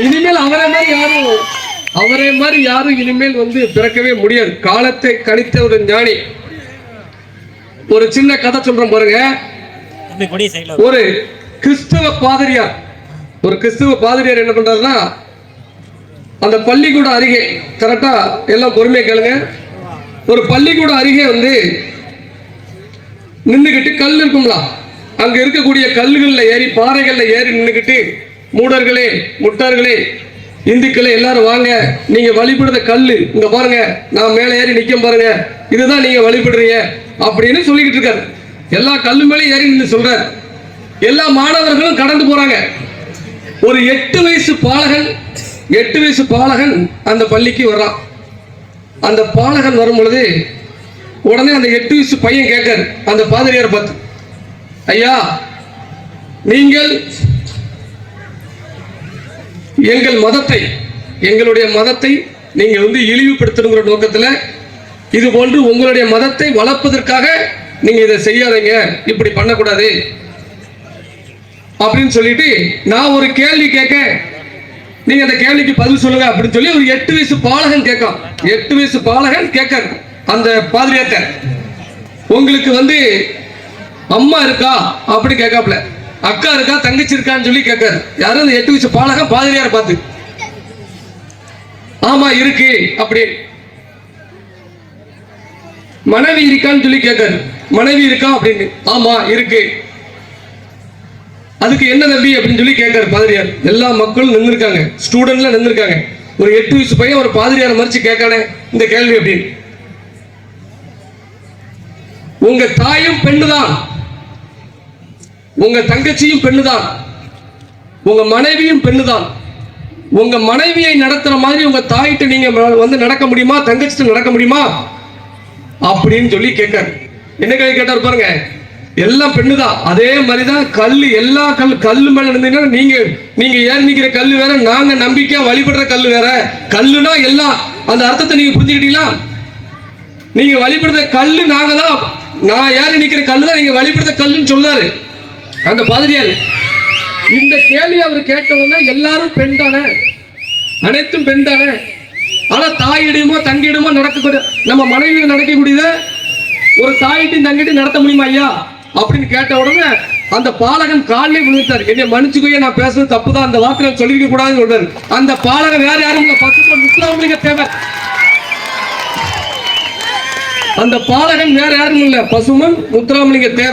இனிமேல் அவரே மாதிரி யாரும் இனிமேல் பிறக்கவே முடியாது. காலத்தை கணித்த ஒரு ஞானி. ஒரு சின்ன கதை சொல்றேன் பாருங்க. ஒரு கிறிஸ்தவ பாதிரியார் என்ன பண்றாருன்னா, அந்த பள்ளிக்கூட அருகே, கரெக்டா எல்லாம் பொறுமையா கேளுங்க, ஒரு பள்ளிக்கூட அருகே நின்றுகிட்டு கல் இருக்கும்ல, அங்க இருக்கக்கூடிய கல்லுகள்ல ஏறி பாறைகள்ல ஏறி நின்றுகிட்டு, மூடர்களே முட்டார்களே இந்துக்களே எல்லாரும் வாங்க, நீங்க வழிபடுற கல்லு இங்க பாருங்க, நான் மேலே ஏறி நிக்க பாருங்க, இதுதான் நீங்க வழிபடுறீங்க அப்படின்னு சொல்லிக்கிட்டு இருக்காரு. எல்லா கல்லு மேலே ஏறி நின்று சொல்றாரு. எல்லா மாணவர்களும் கடந்து போறாங்க. ஒரு 8 வயசு பாலகன் அந்த பள்ளிக்கு வர்றான். அந்த பாலகன் வரும் பொழுது உடனே அந்த 8 வயசு பையன் கேட்காரு அந்த பாதிரியார் பார்த்து, ஐயா, நீங்கள் எங்களுடைய மதத்தை நீங்க இழிவுபடுத்தணுங்கிற நோக்கத்துல இது போன்று உங்களுடைய மதத்தை வளர்ப்பதற்காக நீங்க இதை செய்யாதீங்க, இப்படி பண்ணக்கூடாது அப்படின்னு சொல்லிட்டு நான் ஒரு கேள்வி கேட்க, நீங்க அந்த கேள்விக்கு பதில் சொல்லுங்க அப்படின்னு சொல்லி ஒரு 8 வயசு பாலகன் கேட்கான். 8 வயசு பாலகன் கேட்க அந்த பாதிரியார்ட்ட, உங்களுக்கு அம்மா இருக்கா அப்படி கேட்காப்ல, அக்கா இருக்கா தங்கச்சி இருக்கான்னு சொல்லி கேட்காரு. யாரும் அந்த 8 வயசு பாலகன் பாதிரியார் பார்த்து, ஆமா இருக்கு அப்படி. மனைவி இருக்கான்னு சொல்லி கேட்காரு. மனைவி இருக்கா அப்படின்னு, ஆமா இருக்கு. அதுக்கு என்ன தம்பி அப்படின்னு சொல்லி கேட்காரு பாதிரியார். எல்லா மக்களும் நின்றுருக்காங்க, ஸ்டூடெண்ட்லாம் நின்றுருக்காங்க. ஒரு 8 வயசு பையன் ஒரு பாதிரியாரை மறிச்சு கேட்கானே இந்த கேள்வி அப்படின்னு. உங்க தாயும் பெண்ணுதான், உங்க தங்கச்சியும் பெண்ணுதான், உங்க மனைவியும் பெண்ணுதான். உங்க மனைவியை நடத்துற மாதிரி உங்க தாயிட்ட நீங்க நடக்க முடியுமா, தங்கச்சிட்ட நடக்க முடியுமா அப்படின்னு சொல்லி கேட்காரு. என்ன கேள்வி கேட்டாரு பாருங்க. எல்லாம் பெண்ணுதான், அதே மாதிரிதான் கல்லு, எல்லா கல்லு மேல இருந்தீங்கன்னா நீங்க ஏறி நிக்கிற கல்லு வேற, நாங்க நம்பிக்கையா வழிபடுற கல்லு வேற. கல்லுனா எல்லாம், அந்த அர்த்தத்தை நீங்க புரிஞ்சுக்கிட்டீங்களா? நீங்க வழிபடுற கல்லு நாங்க தான், நான் ஏறி நிக்கிற கல்லு தான் நீங்க வழிபடுற கல்லுன்னு சொல்லாரு அந்த பாதிரியார். இந்த கேள்வி அவர் கேட்டவங்க எல்லாரும் பெண் தானே, அனைத்தும் பெண் தானே, ஆனா தாயிடமோ தங்கிடமோ நடக்கக்கூடிய நம்ம மனைவியை நடக்கக்கூடியத ஒரு தாயிட்டையும் தங்கிட்டையும் நடத்த முடியுமா ஐயா அப்படின்னு கேட்ட உடனே அந்த பாலகன் காலிலே விழுந்தார். என்னை மன்னிச்சுக்கோ, நான் பேசுறது தப்புதான், அந்த வார்த்தை சொல்லிக்க கூடாதுன்னு சொல்றாரு. அந்த பாலகன் வேற யாரும் இல்ல, பசும்பொன் முத்துராமலிங்க தேவர். அந்த பாலகன் வேற யாரும் இல்ல, பசும்பொன் முத்துராமலிங்க தேவர்.